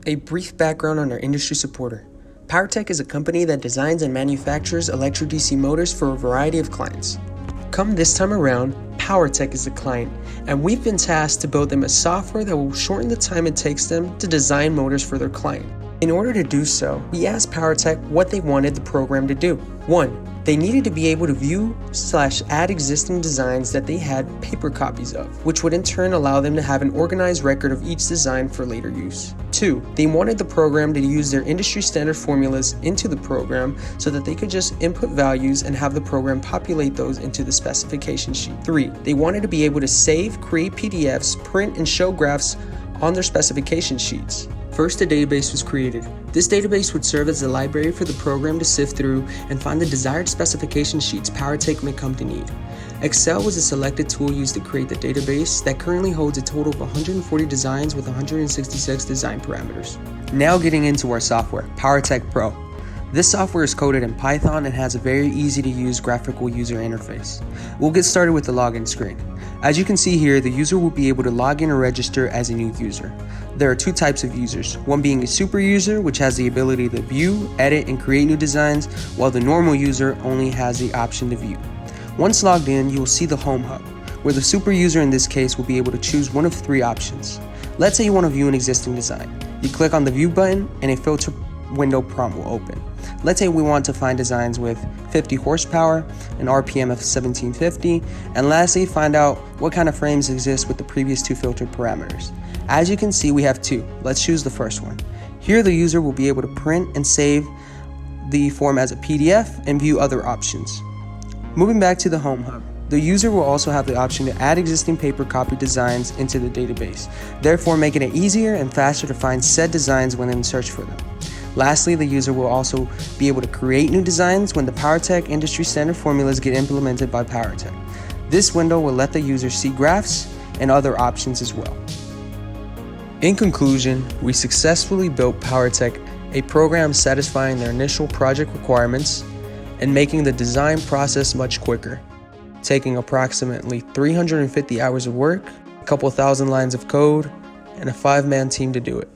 A brief background on our industry supporter. PowerTech is a company that designs and manufactures electric DC motors for a variety of clients. Come this time around, PowerTech is the client, and we've been tasked to build them a software that will shorten the time it takes them to design motors for their client. In order to do so, we asked PowerTech what they wanted the program to do. 1. They needed to be able to view/add existing designs that they had paper copies of, which would in turn allow them to have an organized record of each design for later use. 2. They wanted the program to use their industry standard formulas into the program so that they could just input values and have the program populate those into the specification sheet. 3. They wanted to be able to save, create PDFs, print, and show graphs on their specification sheets. First, a database was created. This database would serve as the library for the program to sift through and find the desired specification sheets PowerTech may come to need. Excel was a selected tool used to create the database that currently holds a total of 140 designs with 166 design parameters. Now getting into our software, PowerTech Pro. This software is coded in Python and has a very easy to use graphical user interface. We'll get started with the login screen. As you can see here, the user will be able to log in or register as a new user. There are two types of users, one being a super user, which has the ability to view, edit, and create new designs, while the normal user only has the option to view. Once logged in, you will see the Home Hub, where the super user in this case will be able to choose one of three options. Let's say you want to view an existing design. You click on the View button and a filter window prompt will open. Let's say we want to find designs with 50 horsepower, an RPM of 1750, and lastly find out what kind of frames exist with the previous two filtered parameters. As you can see, we have two. Let's choose the first one. Here the user will be able to print and save the form as a PDF and view other options. Moving back to the Home Hub, the user will also have the option to add existing paper copy designs into the database, therefore making it easier and faster to find said designs when in search for them. Lastly, the user will also be able to create new designs when the PowerTech industry standard formulas get implemented by PowerTech. This window will let the user see graphs and other options as well. In conclusion, we successfully built PowerTech, a program satisfying their initial project requirements and making the design process much quicker, taking approximately 350 hours of work, a couple thousand lines of code, and a 5-man team to do it.